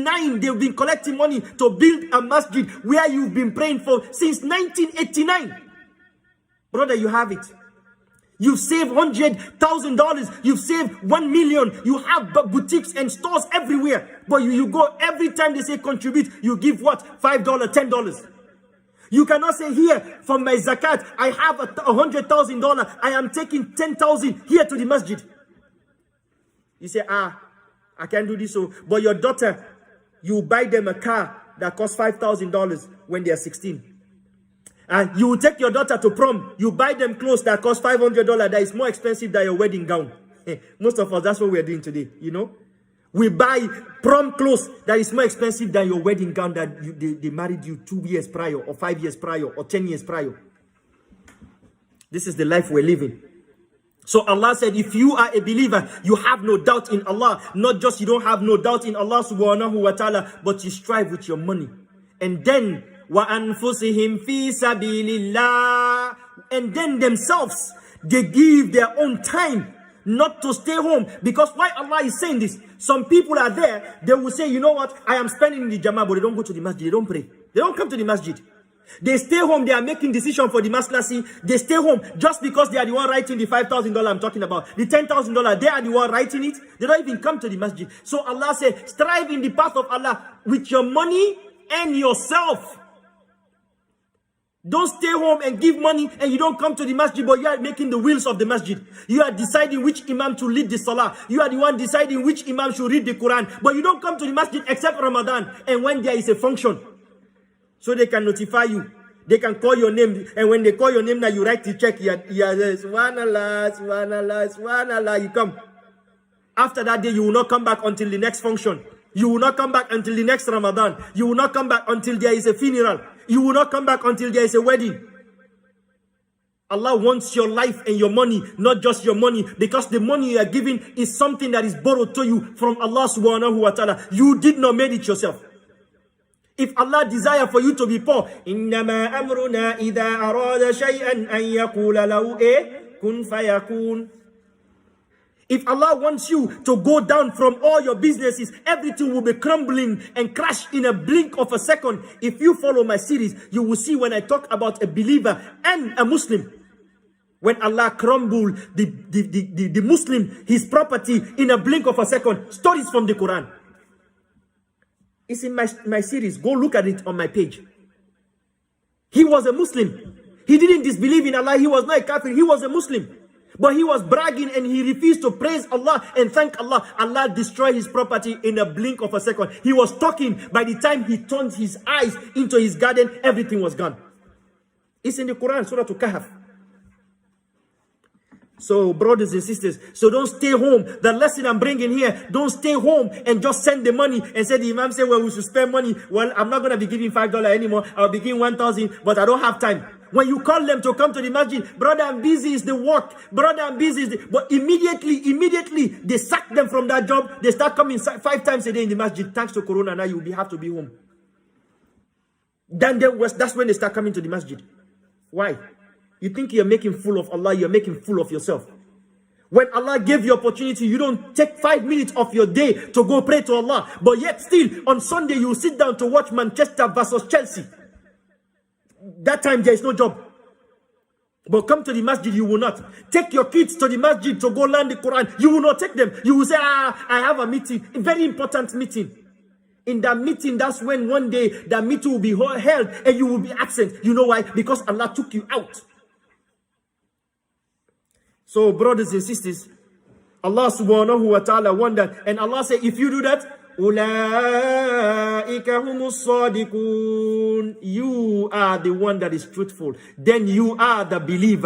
1989, they've been collecting money to build a masjid where you've been praying for since 1989. Brother, you have it. You've saved $100,000. You've saved $1 million. You have boutiques and stores everywhere. But you go every time they say contribute, you give what? $5, $10. You cannot say here from my zakat, I have $100,000. I am taking 10,000 here to the masjid. You say, I can't do this. So, but your daughter, you buy them a car that costs $5,000 when they are 16. And you will take your daughter to prom. You buy them clothes that cost $500 that is more expensive than your wedding gown. Most of us, that's what we are doing today, you know. We buy prom clothes that is more expensive than your wedding gown that they married you 2 years prior, or 5 years prior, or 10 years prior. This is the life we're living. So Allah said, if you are a believer, you have no doubt in Allah. Not just you don't have no doubt in Allah subhanahu wa ta'ala, but you strive with your money. And then وَأَنفُسِهِمْ فِي سَبِيلِ اللَّهِ, and then themselves, they give their own time not to stay home. Because why Allah is saying this? Some people are there, they will say, you know what, I am spending in the Jama'ah, but they don't go to the masjid, they don't pray. They don't come to the masjid. They stay home, they are making decisions for the maslasi. They stay home just because they are the one writing the $5,000 I'm talking about. The $10,000, they are the one writing it. They don't even come to the masjid. So Allah said, strive in the path of Allah with your money and yourself. Don't stay home and give money and you don't come to the masjid, but you are making the wheels of the masjid. You are deciding which imam to lead the salah. You are the one deciding which imam should read the Quran. But you don't come to the masjid except Ramadan and when there is a function. So they can notify you. They can call your name. And when they call your name, now you write the check. You are Subhanallah, Subhanallah, Subhanallah. You come. After that day, you will not come back until the next function. You will not come back until the next Ramadan. You will not come back until there is a funeral. You will not come back until there is a wedding. Allah wants your life and your money, not just your money, because the money you are giving is something that is borrowed to you from Allah subhanahu wa ta'ala. You did not make it yourself. If Allah desire for you to be poor, إِنَّمَا أَمْرُنَا إِذَا أَرَادَ شَيْئًا أَن يَقُولَ لَهُ كُن فَيَكُونَ. If Allah wants you to go down from all your businesses, everything will be crumbling and crash in a blink of a second. If you follow my series, you will see when I talk about a believer and a Muslim, when Allah crumbled the Muslim, his property in a blink of a second. Stories from the Quran. It's in my series. Go look at it on my page. He was a Muslim. He didn't disbelieve in Allah. He was not a kafir. He was a Muslim. But he was bragging and he refused to praise Allah and thank Allah. Allah destroyed his property in a blink of a second. He was talking. By the time he turned his eyes into his garden, everything was gone. It's in the Quran, Surah Al-Kahf. So brothers and sisters, so don't stay home. The lesson I'm bringing here, don't stay home and just send the money and say the Imam said, well, we should spend money. Well, I'm not going to be giving $5 anymore. I'll be giving 1,000, but I don't have time. When you call them to come to the masjid, brother, I'm busy, is the work. Brother, I'm busy. But immediately, they sack them from that job. They start coming 5 times a day in the masjid. Thanks to Corona, now you have to be home. That's when they start coming to the masjid. Why? You think you're making fool of Allah, you're making fool of yourself. When Allah gave you opportunity, you don't take 5 minutes of your day to go pray to Allah. But yet still, on Sunday, you sit down to watch Manchester versus Chelsea. That time there is no job. But come to the masjid, you will not. Take your kids to the masjid to go learn the Quran. You will not take them. You will say, I have a meeting, a very important meeting. In that meeting, that's when one day that meeting will be held and you will be absent. You know why? Because Allah took you out. So brothers and sisters, Allah subhanahu wa ta'ala wondered. And Allah said, if you do that, أُولَٰئِكَ هُمُ الصَّادِقُونَ. You are the one that is truthful. Then you are the believer.